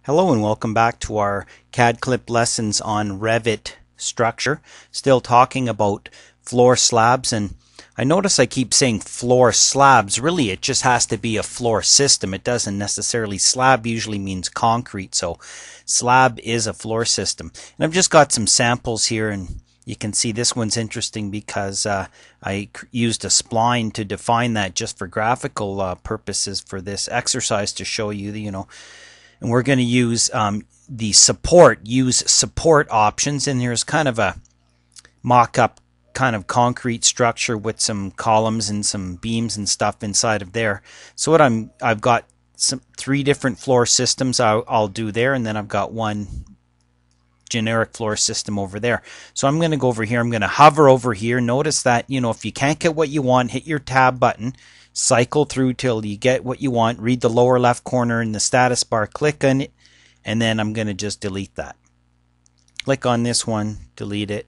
Hello and welcome back to our CAD clip lessons on Revit structure. Still talking about floor slabs, and I notice I keep saying floor slabs. Really it just has to be a floor system. It doesn't necessarily, slab usually means concrete, so slab is a floor system. And I've just got some samples here, and you can see this one's interesting because I used a spline to define that just for graphical purposes for this exercise to show you, and we're going to use the support options. And here's kind of a mock-up kind of concrete structure with some columns and some beams and stuff inside of there. So I've got three different floor systems I'll do there, and then I've got one generic floor system over there. So I'm going to go over here. I'm going to hover over here. Notice that, if you can't get what you want, hit your tab button, cycle through till you get what you want, read the lower left corner in the status bar, click on it, and then I'm going to just delete that. Click on this one, delete it.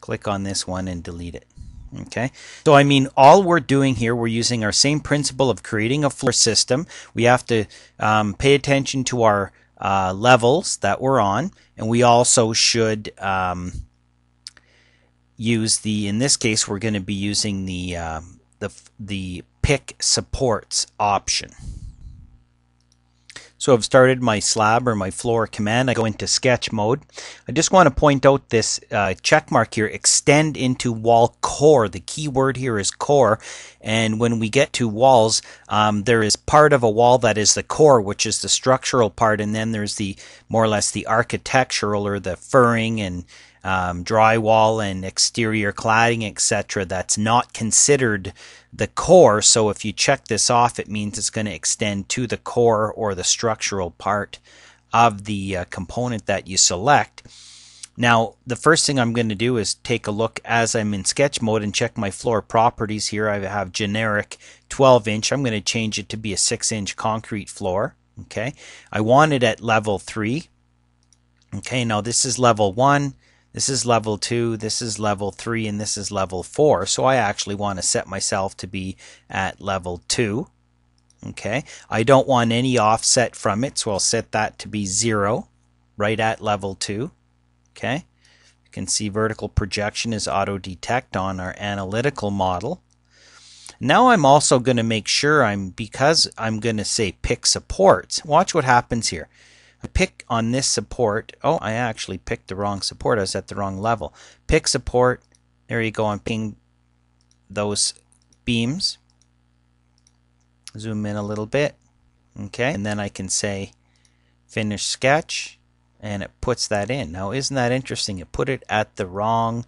Click on this one and delete it. Okay, so all we're doing here, we're using our same principle of creating a floor system. We have to pay attention to our levels that we're on, and we also should use in this case we're going to be using the pick supports option. So I've started my slab or my floor command. I go into sketch mode. I just want to point out this check mark here, extend into wall core. The key word here is core. And when we get to walls, there is part of a wall that is the core, which is the structural part. And then there's more or less the architectural or the furring and drywall and exterior cladding, etc. That's not considered the core. So if you check this off, it means it's going to extend to the core or the structural part of the component that you select. Now, the first thing I'm going to do is take a look as I'm in sketch mode and check my floor properties here. I have generic 12-inch. I'm going to change it to be a 6-inch concrete floor. Okay, I want it at level 3. Okay, now this is level 1. This is level 2, this is level 3, and this is level 4. So I actually want to set myself to be at level 2. Okay, I don't want any offset from it, so I'll set that to be 0, right at level 2. Okay, you can see vertical projection is auto detect on our analytical model. Now I'm also going to make sure because I'm going to say pick supports. Watch what happens here. I pick on this support. Oh, I actually picked the wrong support. I was at the wrong level. Pick support. There you go. I'm picking those beams. Zoom in a little bit. Okay. And then I can say finish sketch. And it puts that in. Now, isn't that interesting? It put it at the wrong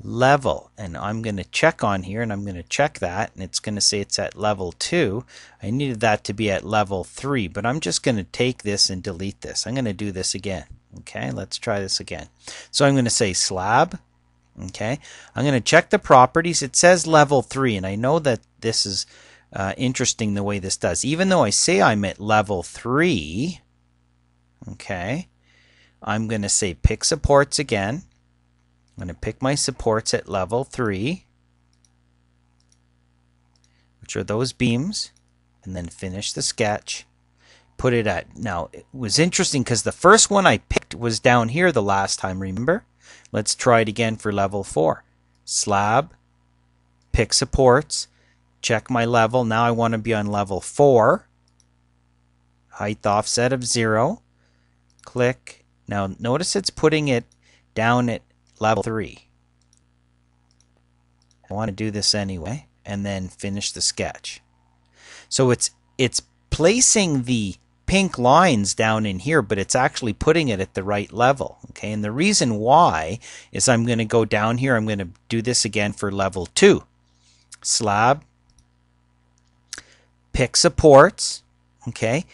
level. And I'm going to check on here, and I'm going to check that, and it's going to say it's at level 2. I needed that to be at level 3, but I'm just going to take this and delete this. I'm going to do this again. Okay, let's try this again. So I'm going to say slab. Okay, I'm going to check the properties. It says level 3, and I know that this is interesting the way this does. Even though I say I'm at level 3, okay, I'm going to say pick supports again. I'm going to pick my supports at level 3, which are those beams, and then finish the sketch. Put it at, now it was interesting because the first one I picked was down here the last time, remember? Let's try it again for level 4. Slab, pick supports, check my level. Now I want to be on level 4. Height offset of 0. Click. Now notice it's putting it down at level 3. I want to do this anyway, and then finish the sketch. So it's placing the pink lines down in here, but it's actually putting it at the right level. Okay, and the reason why is I'm going to go down here. I'm going to do this again for level 2. Slab, pick supports. Okay,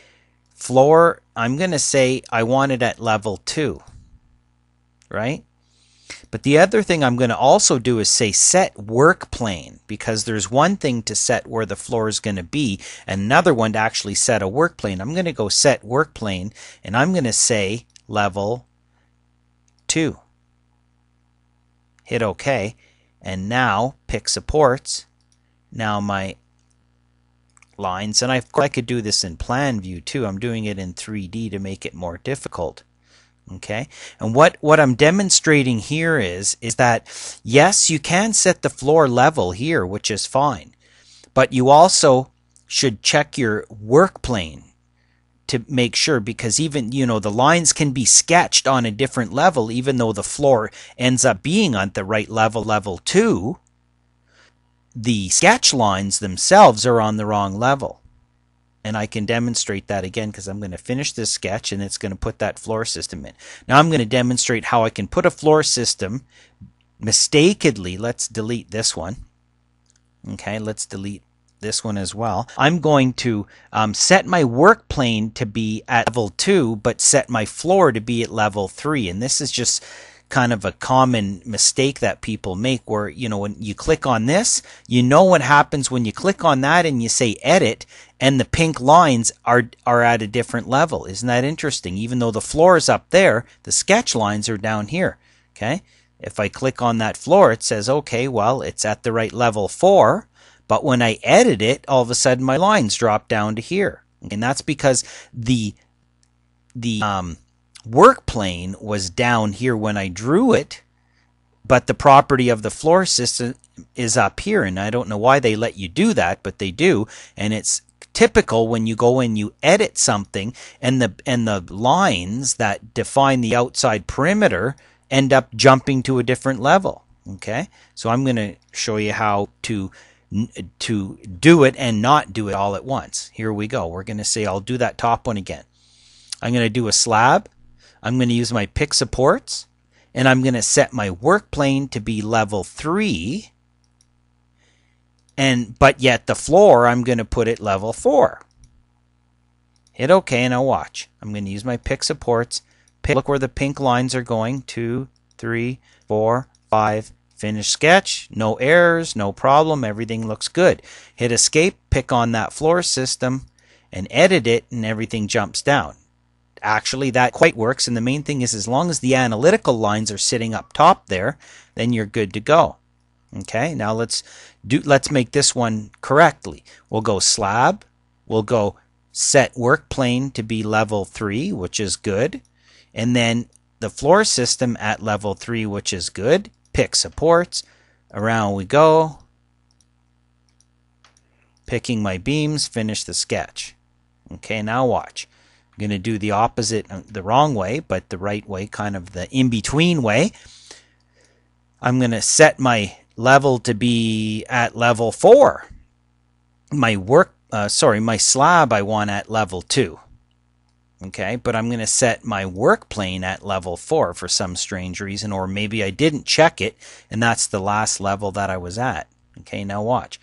floor, I'm going to say I want it at level 2, right? But the other thing I'm going to also do is say set work plane, because there's one thing to set where the floor is going to be, and another one to actually set a work plane. I'm going to go set work plane, and I'm going to say level 2. Hit OK, and now pick supports. Now my lines, and of course I could do this in plan view too. I'm doing it in 3D to make it more difficult. Okay, and what I'm demonstrating here is that yes, you can set the floor level here, which is fine, but you also should check your work plane to make sure, because even, you know, the lines can be sketched on a different level even though the floor ends up being on the right level, level 2. The sketch lines themselves are on the wrong level. And I can demonstrate that again because I'm going to finish this sketch and it's going to put that floor system in. Now I'm going to demonstrate how I can put a floor system mistakenly. Let's delete this one. Okay, let's delete this one as well. I'm going to set my work plane to be at level 2 but set my floor to be at level 3. And this is just kind of a common mistake that people make, where, you know, when you click on this, you know what happens when you click on that and you say edit, and the pink lines are at a different level. Isn't that interesting? Even though the floor is up there, the sketch lines are down here. Okay, if I click on that floor, it says, okay, well, it's at the right level 4, but when I edit it, all of a sudden my lines drop down to here. And that's because the work plane was down here when I drew it, but the property of the floor system is up here, and I don't know why they let you do that, but they do. And it's typical when you go and you edit something and the lines that define the outside perimeter end up jumping to a different level. Okay, so I'm going to show you how to do it and not do it all at once. Here we go. We're going to say I'll do that top one again. I'm going to do a slab. I'm going to use my pick supports, and I'm going to set my work plane to be level 3, but yet the floor I'm going to put it level 4. Hit OK, and I'll watch. I'm going to use my pick supports. Look where the pink lines are going. 2, 3, 4, 5. Finish sketch. No errors, no problem. Everything looks good. Hit escape, pick on that floor system, and edit it, and everything jumps down. Actually, that quite works, and the main thing is, as long as the analytical lines are sitting up top there, then you're good to go. Okay, now let's make this one correctly. We'll go slab, we'll go set work plane to be level 3, which is good, and then the floor system at level 3, which is good. Pick supports, around we go, picking my beams, finish the sketch. Okay, now watch. I'm going to do the opposite, the wrong way, but the right way, kind of the in-between way. I'm going to set my level to be at level 4. My slab I want at level 2. Okay, but I'm going to set my work plane at level 4 for some strange reason, or maybe I didn't check it, and that's the last level that I was at. Okay, now watch.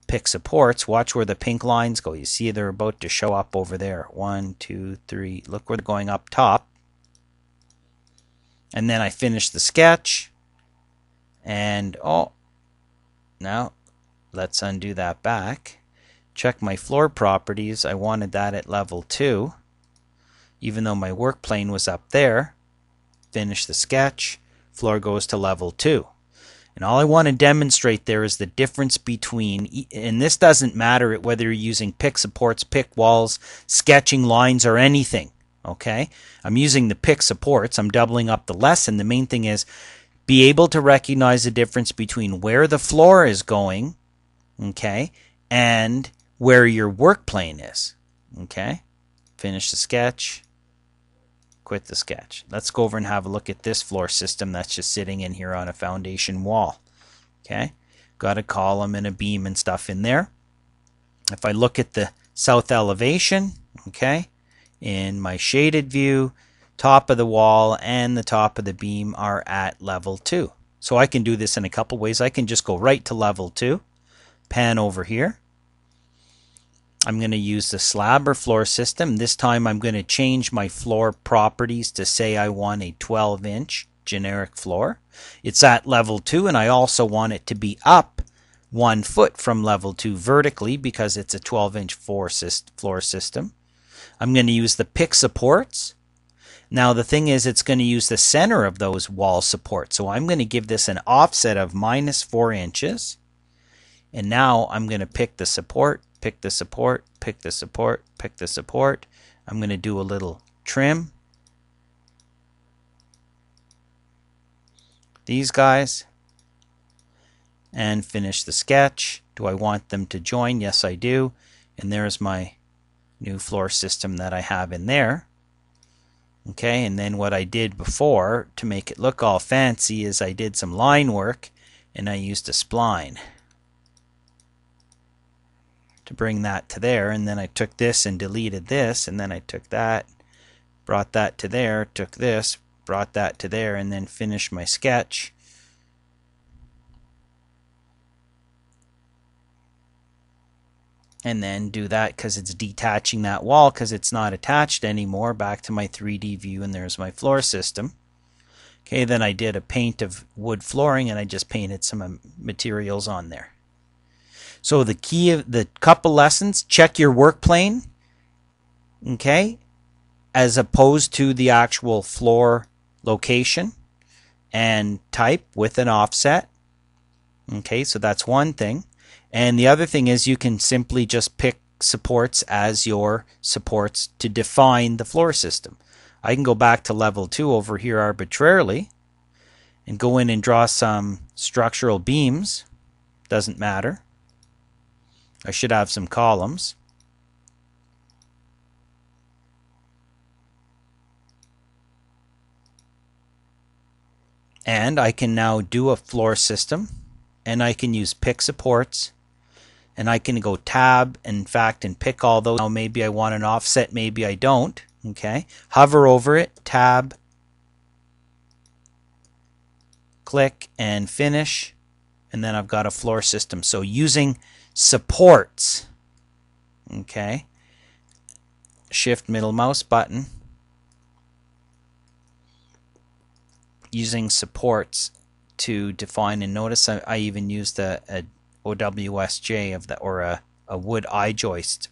Pick supports, watch where the pink lines go. You see they're about to show up over there. 1, 2, 3. Look where they're going up top. And then I finish the sketch. And now let's undo that back. Check my floor properties. I wanted that at level 2, even though my work plane was up there. Finish the sketch. Floor goes to level 2. And all I want to demonstrate there is the difference between, and this doesn't matter whether you're using pick supports, pick walls, sketching lines, or anything. Okay? I'm using the pick supports. I'm doubling up the lesson. The main thing is be able to recognize the difference between where the floor is going, okay, and where your work plane is. Okay? Finish the sketch. Quit the sketch. Let's go over and have a look at this floor system that's just sitting in here on a foundation wall. Okay, got a column and a beam and stuff in there. If I look at the south elevation, okay, in my shaded view, top of the wall and the top of the beam are at level 2. So I can do this in a couple ways. I can just go right to level 2, pan over here. I'm going to use the slab or floor system. This time I'm going to change my floor properties to say I want a 12-inch generic floor. It's at level 2, and I also want it to be up 1 foot from level 2 vertically because it's a 12-inch floor system. I'm going to use the pick supports. Now the thing is, it's going to use the center of those wall supports. So I'm going to give this an offset of -4 inches. And now I'm going to pick the support, pick the support, pick the support, pick the support. I'm going to do a little trim. These guys. And finish the sketch. Do I want them to join? Yes, I do. And there's my new floor system that I have in there. Okay, and then what I did before to make it look all fancy is I did some line work and I used a spline to bring that to there, and then I took this and deleted this, and then I took that, brought that to there, took this, brought that to there, and then finished my sketch. And then do that because it's detaching that wall because it's not attached anymore. Back to my 3D view, and there's my floor system. Okay, then I did a paint of wood flooring and I just painted some materials on there. So the key of the couple lessons, check your work plane, okay, as opposed to the actual floor location and type with an offset. Okay, so that's one thing. And the other thing is you can simply just pick supports as your supports to define the floor system. I can go back to level 2 over here arbitrarily and go in and draw some structural beams. Doesn't matter. I should have some columns. And I can now do a floor system, and I can use pick supports. And I can go tab, in fact, and pick all those. Now maybe I want an offset, maybe I don't. Okay, hover over it, tab, click, and finish. And then I've got a floor system. So using supports, okay, shift middle mouse button, using supports to define, and notice I even used a OWSJ of the, or a wood eye joist.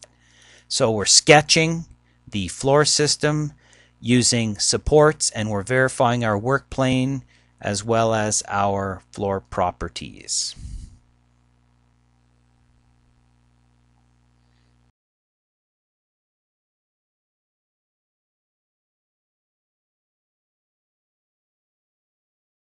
So we're sketching the floor system using supports, and we're verifying our work plane as well as our floor properties.